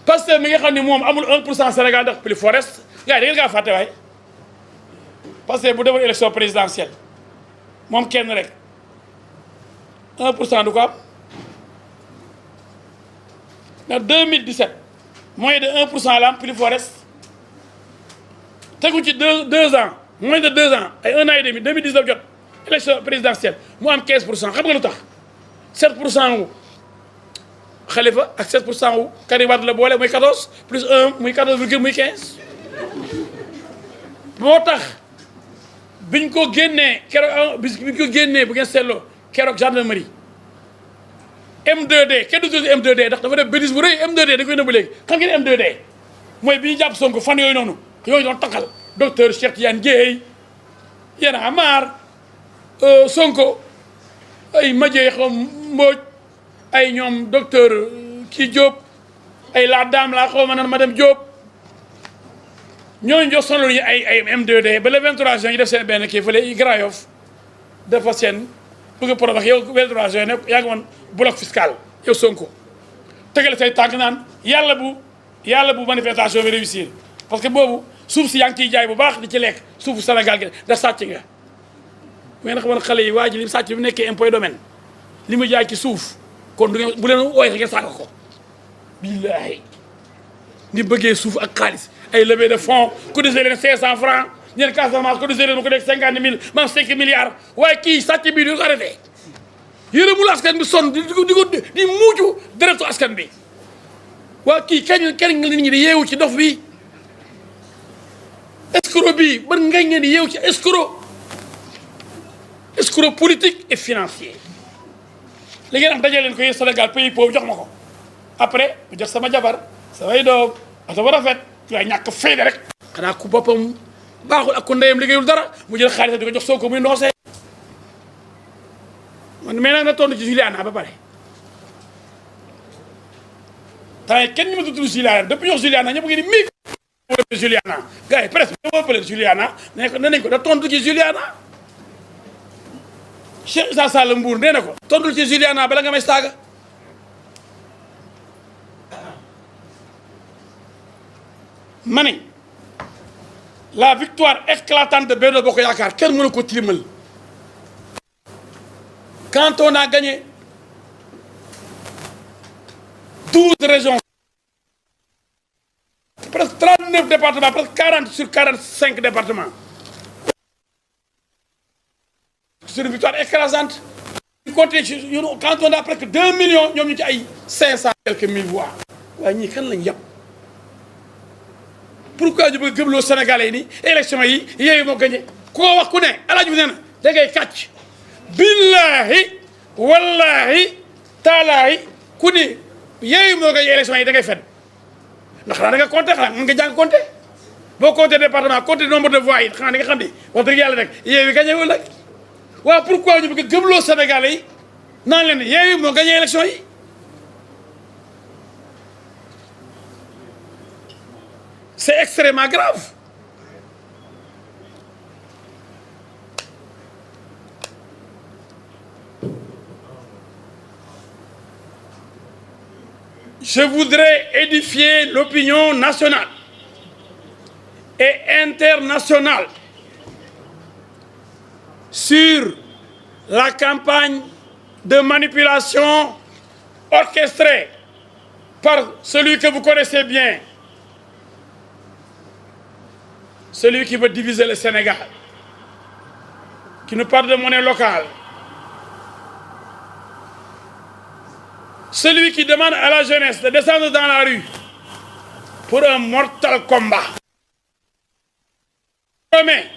Pastef mi nga xam ne moom amul 1% Sénégal ndax plus forest gars yi da ngeen kaa fàtte waaye Pastef bu defoon élection présidentielle moom kenn rek 1% du ko am ndax 2017 moins de 1% la am plus forest tegu ci deux ans moins de 2 ans ay 1 an et demi 2019 jot élection présidentielle mu am 15% xam nga lu tax 7% wu Khalifa ak 7% wu Karim Wade la boole muy 14 plus 1 muy 14 virgule muy 15 moo tax biñ ko génnee keroog biñ ko génnee bu ngeen seetloo keroog gendarmerie M2D kenn du tudd M2D ndax dafa def bêtise bu rëy M2D da koy nëbb léegi xam ngeen M2D mooy bi ñu jàpp Sonko fan yooyu noonu yooyu doon taxal docteur Cheikh Tidiane Dièye Y'en a marre Sonko ay Madiaye xaw Mbodj ay ñoom docteur kii Diop ay la dame la xaw ma nan madame Diop ñooñu jox sonal ñu ay M2D ba le 23 juin ñu def seen benn kii fële Grand Yoff dafa seen bëgg a provoquer yow 23 juin ne yaa ngi woon bloc fiscal yow Sonko tegale say tànk naan yàlla bu manifestation bi réussir parce que boobu suuf si yaa ngi ciy jaay bu baax di ci lekk suufu Sénégal gi da sàcc nga bu ngeen xamoon xale yi waa ji li sàcc bi nekkee impôt domaine li mu jaay ci suuf kon du ngeen bu leen ooy ngeen sàkk ko billaahi ni bëggee suuf ak xaalis ay levée de fonds cotisé leen 500 francs ñeen Casamance cotisé leen ma ko nekk 50 000 maam 5 milliards waaye kii sàcc bii du ko arrêté yërëmul askan bi sonn di muucu deretu askan bi waa kii kañ nga nit ñi di yeewu ci dof bi escroc bii ban ngañ ngeen di yeewu ci escroc politique et financier li ngeen am dajale leen ko yéen Sénégal pays pauvre jox ma ko après mu jox sama jabar samay doom oto ba rafet waaye ñàkk fayda rek xanaa ku boppam baaxul ak ku ndeyam liggéeyul dara mu jël xaalis di ko jox Sonko muy noosee man mais nag na tontu ci Juliana ba pare temps yi kenn ñu ma tudd Juliana depuis jox Juliana ñëpp ngi di mii Juliana gars yi presque ñoo ëppale Juliana ne nañ ko da tontu ci Juliana Cheikh Issa Sall Mbour nee na ko tontul ci Juliana bala nga may saaga ma ne la victoire éclatante de Benno Bokk Yaakaar kenn mënu ko tilimal quand on a gagné 12 régions presque 39 départements presque 40 sur 45 départements c'est une victoire écrasante quand on a presque 2 millions ñoom ñu ci ay 500 quelques mille voix waaye ñii kan lañ yàpp pourquoi ñu bëgg gëmloo Sénégalais yi ni élection yi yéeyu moo gagné koo wax ku ne alaaji bi nee na da ngay kàcc billahi wallahi taalaahi ku ni yéeyu moo gagné élection yi da ngay fen ndax xanaa da nga compté xanaa mën nga jàng compté boo compté département compté nombre de voix yi xanaa da nga xam ni wax dëgg yàlla rek yéeyu gagné wala waaw pourquoi ñu bëgg gëmloo Sénégalais yi naan leen yéeyu moo gagné élection yi c'est extrêmement grave je voudrais édifier l'opinion nationale et internationale sur la campagne de manipulation orchestrée par celui que vous connaissez bien, celui qui veut diviser le Sénégal, qui nous parle de monnaie locale, celui qui demande à la jeunesse de descendre dans la rue pour un mortal combat. Promet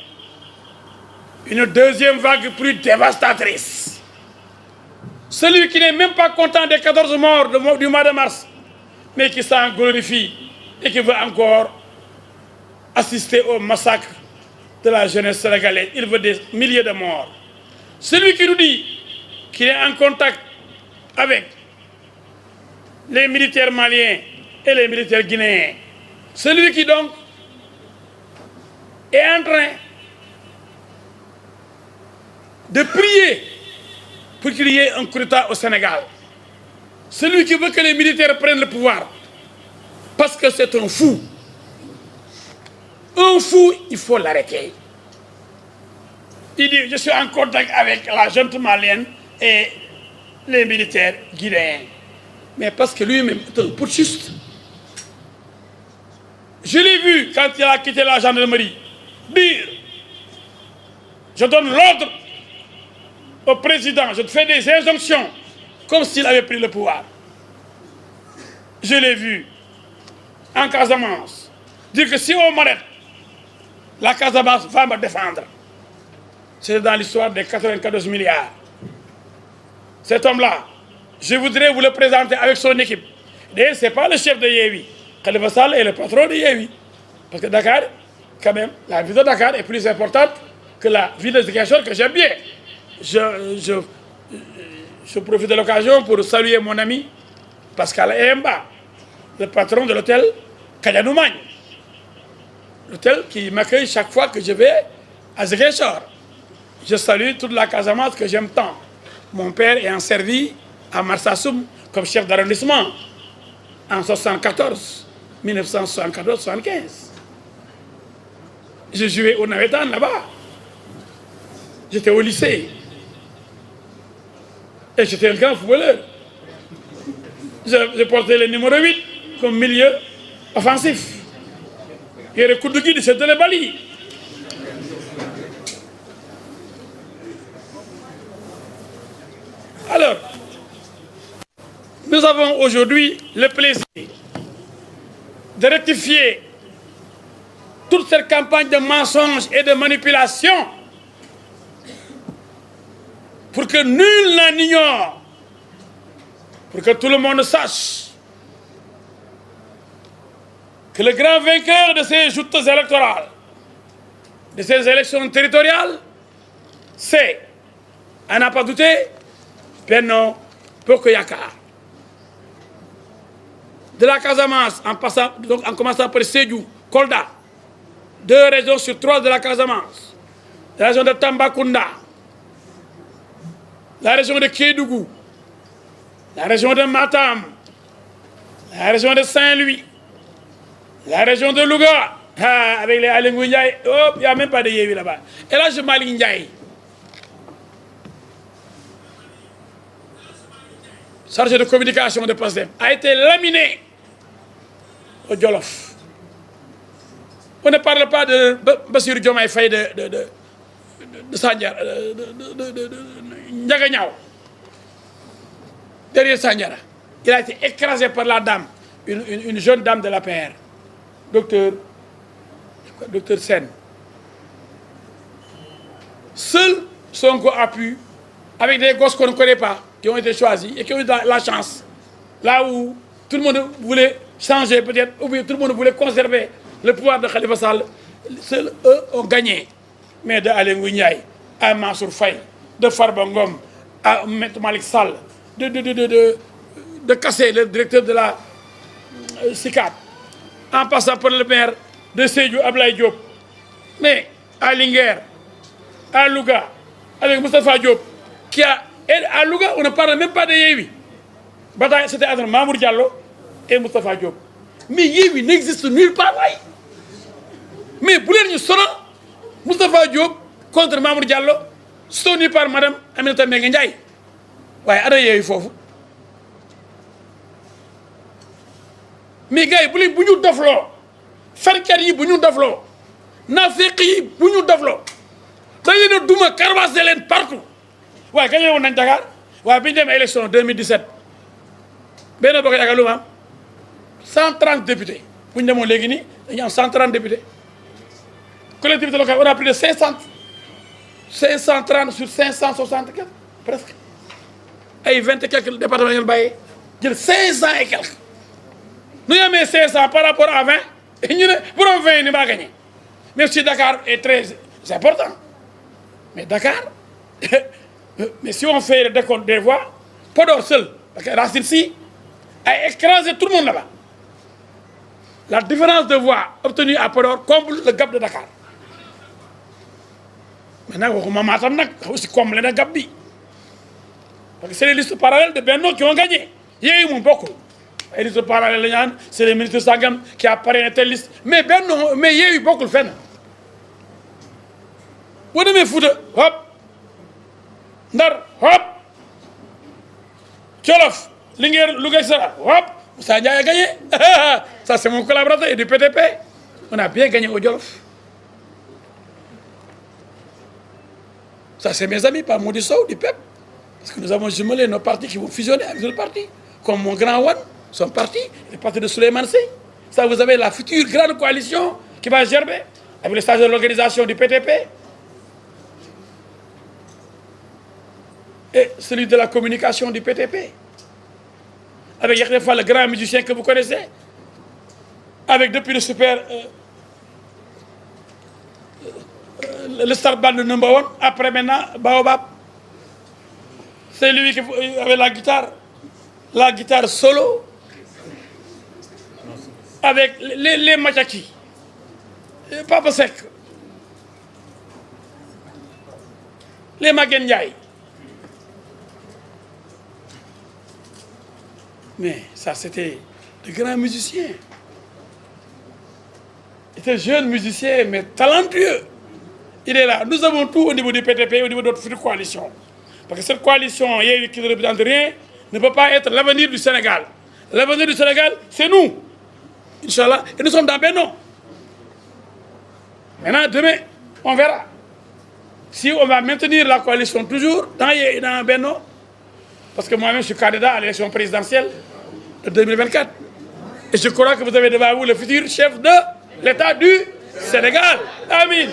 une deuxième vague plus dévastatrice. Celui qui n'est même pas content des 14 morts du mois de mars, mais qui s'en glorifie et qui veut encore assister au massacre de la jeunesse sénégalaise. Il veut des milliers de morts. Celui qui nous dit qu'il est en contact avec les militaires maliens et les militaires guinéens. Celui qui donc est en train de prier pour qu'il y ait un coup d'État au Sénégal. Celui qui veut que les militaires prennent le pouvoir. Parce parce que c'est un fou. Un fou, il faut l'arrêter. Il dit, je suis en contact avec la junte malienne et les militaires guinéens. Mais parce que lui-même est un putschiste. Je l'ai vu quand il a quitté la gendarmerie dire, je donne l'ordre au président, je fais des injonctions, comme s'il avait pris le pouvoir. Je l'ai vu en Casamance dire que si on m'arrête, la Casamance va me défendre. C'est dans l'histoire des 94 milliards. Cet homme-là, je voudrais vous le présenter avec son équipe. D'ailleurs, ce n'est pas le chef de Yéwi. Khalifa Sall est le patron de Yéwi. Parce que Dakar, quand même, la ville de Dakar est plus importante que la ville de Ziguinchor que j'aime bien. Je profite de l'occasion pour saluer mon ami Pascal Emba, le patron de l'hôtel Kayanoumagne. L'hôtel qui m'accueille chaque fois que je vais à Ziguinchor. Je salue toute la Casamance que j'aime tant. Mon père ayant servi à Marsassoum comme chef d'arrondissement en 1974-75. Je jouais au Navetan là-bas. J'étais au lycée. Et j'étais un grand footballeur. Je portais le numéro 8 comme milieu offensif. Il y a le coup de guide, c'était le Bali. Alors, nous avons aujourd'hui le plaisir de rectifier toute cette campagne de mensonges et de manipulation pour que nul n'en ignore, pour que tout le monde sache que le grand vainqueur de ces joutes électorales, de ces élections territoriales, c'est, à n'en pas douter, Benno Bokk Yakaar. De la Casamance, en commençant par Sédhiou, Kolda, 2 régions sur 3 de la Casamance, la région de Tambacounda, la région de Kédougou, la région de Matam, la région de Saint-Louis, la région de Louga, avec les Alingou Ndiaye, il n'y a même pas de Yéwi là-bas. Et là, je Malick Ndiaye, chargé de communication de Pastef, a été laminé au Jolof. On ne parle pas de Bassirou Diomaye Faye de Sandiara, de Ndiaga Niao, derrière Sandiara. Il a été écrasé par la dame, une jeune dame de la PR, docteur Sen. Seul Sonko a pu, avec des gosses qu'on ne connaît pas, qui ont été choisis et qui ont eu la chance, là où tout le monde voulait changer peut-être, ou bien tout le monde voulait conserver le pouvoir de Khalifa Sall, seuls eux ont gagné. Mais de Alingou Ndiaye à Mansour Faye, de Farba Ngom à M. Malick Sall, de Kassé, le directeur de la SICAP, en passant par le maire de Sédhiou, Ablaye Diop, mais à Linguère, à Louga, avec Moustapha Diop, qui a... Et à Louga, on ne parle même pas de Yéwi. Bataille, c'était entre Mamour Diallo et Moustapha Diop. Mais Yéwi n'existe nulle part là. Mais pour les gens, Moustapha Diop contre Mamour Diallo, soutenu par Madame Aminata Mbengue Ndiaye. Ouais, ada Yéwi fofu. Mais gars, bu ñu doflo, farkat yi bu ñu doflo, nafiq yi bu ñu doflo. Dañ leen duma carvaser leen partout. Ouais, gagné woon nañ Dakar. Ouais, bi ñu dem élection 2017. Benno Bokk Yaakaar lu ma am 130 députés. Bu ñu demoon léegi nii dañu am 130 députés. Collectivité locale, on a plus de 530 sur 564 presque. Ay 20 et quelques départements ngeen bàyyee jël 500 et quelques. Nous avons 500 par rapport à 20. Et nous, pour 20, nous pas gagné. Même si Dakar est très important. Mais Dakar, mais si on fait le décompte des voix, Podor seul, parce que Racine Si a écrasé tout le monde là-bas. La différence de voix obtenue à Podor comble le gap de Dakar. Maintenant, on va aussi combler le gap. Parce que c'est les listes parallèles de Benno qui ont gagné. Il y a eu beaucoup. ay liste parallèle la ñu naan c'est le ministre sangam qui a parrainé telle liste mais Benno mais Yewwi bokkul fenn boo demee Fouta hop Ndar hop Jolof Linguère Louga Sara hop Moussa Ndiaye a gagné ça c'est mon collaborateur du PTP on a bien gagné au Jolof ça c'est mes amis pas Mody Sow du PEP parce que nous avons jumelé nos partis qui vont fusionner avec notre parti comme mon grand Wan son parti le parti de Souleymane Sey ça vous avez la future grande coalition qui va gerber avec le stage de l'organisation du PTP et celui de la communication du PTP avec Yakhya Fall, le grand musicien que vous connaissez, avec depuis le super, le star band number 1, après maintenant, Baobab. C'est lui qui avait la guitare solo, avec les Machaki, Papa Sek, les Maguette Ndiaye. Mais ça, c'était de grands musiciens. Il était jeune musicien, mais talentueux. Il est là. Nous avons tout au niveau du PTP, au niveau de notre future coalition. Parce que cette coalition, qui ne représente rien, ne peut pas être l'avenir du Sénégal. L'avenir du Sénégal, c'est nous. Inch'Allah. Et nous sommes dans Benno. Maintenant, demain, on verra. Si on va maintenir la coalition toujours dans Benno, parce que moi-même, je suis candidat à l'élection présidentielle de 2024. Et je crois que vous avez devant vous le futur chef de l'État du Sénégal. Amin.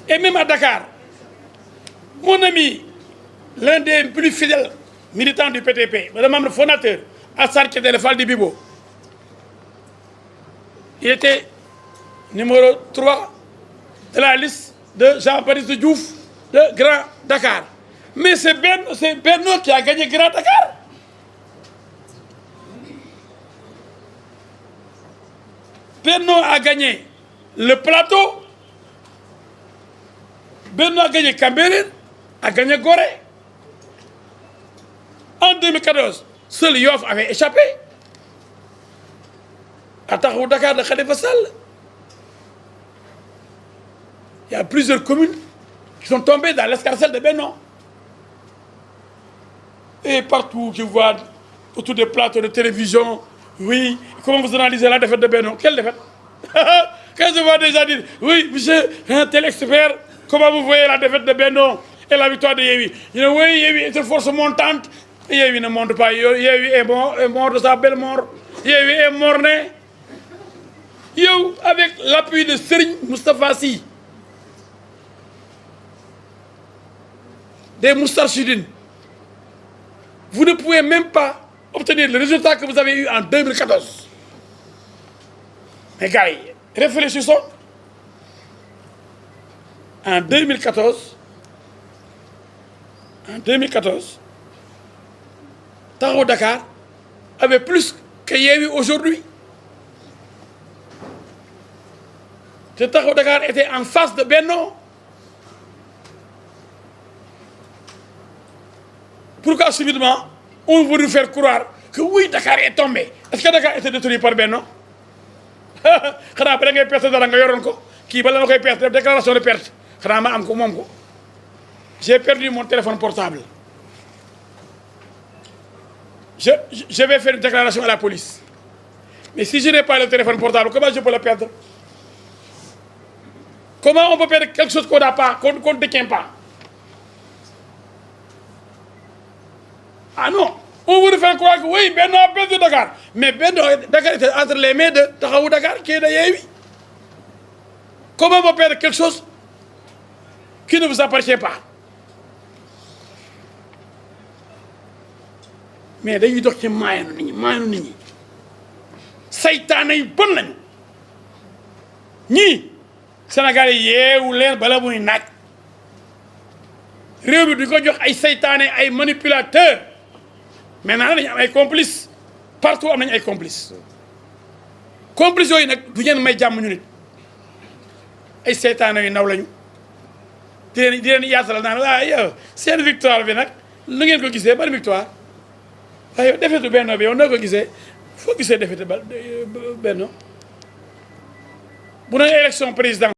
Et même à Dakar, mon ami, l'un des plus fidèles militants du PTP, le membre fondateur, Assar Kedele Faldi Bibo, il était numéro 3 de la liste de Jean-Baptiste Diouf de Grand Dakar. Mais c'est Benno qui a gagné Grand Dakar. Benno a gagné le plateau. Benno a gagné Cambérène, a gagné Gorée. En 2014, seul Yoff avait échappé. À Taxawu Dakar de Khalifa Sall. Il y a plusieurs communes qui sont tombées dans l'escarcelle de Benno. Et partout, je vois autour des plateaux de télévision, oui, comment vous analysez la défaite de Benno? Quelle défaite? Quand je vois déjà dire, oui, monsieur, un tel expert, comment vous voyez la défaite de Benno et la victoire de Yewwi? Je dis, oui, Yewwi est une force montante. Yewwi ne monte pas, Yewwi est mort de sa belle mort. Yewwi est mort-né. Yo, avec l'appui de Serigne Moustapha Sy, des Moustarchidines, vous ne pouvez même pas obtenir le résultat que vous avez eu en 2014. Mais gars, réfléchissons. En 2014, Taxawu Dakar avait plus que Yewwi aujourd'hui. Taxawu Dakar était en face de Benno. Pourquoi subitement on veut nous faire croire que oui, Dakar est tombé? Est-ce que Dakar était détruit par Benno? Xanaa ba da ngay perte dara nga yoroon ko kii bala ma koy perte def déclaration de perte xanaa ma am ko moom ko. J'ai perdu mon téléphone portable. Je vais faire une déclaration à la police. Mais si je n'ai pas le téléphone portable, comment je peux le perdre? Comment on peut perdre quelque chose qu'on n'a pas, qu'on ne détient pas? Ah non, on veut faire croire que oui, Benno a perdu Dakar. Mais Benno, Dakar était entre les mains de Taxawu Dakar, qui est de Yewwi. Comment on peut perdre quelque chose qui ne vous appartient pas? Mais dañuy dox ci maayanu nit ñi saytaane yu bon lañu ñii Sénégal yi yeewu leen bala muy naaj réew mi du ko jox ay saytaane ay manipulateurs maintenant dañu am ay complices partout am nañu ay complices yooyu nag du ngeen may jàmm ñu nit ay seytaane yu ndaw lañu di leen yaatal naan waaw yow seen victoire bi nag lu ngeen ko gisee ban victoire waaye yow defetu Benno bi yow noo ko gisee foo gisee defetu Benno bu doon élection président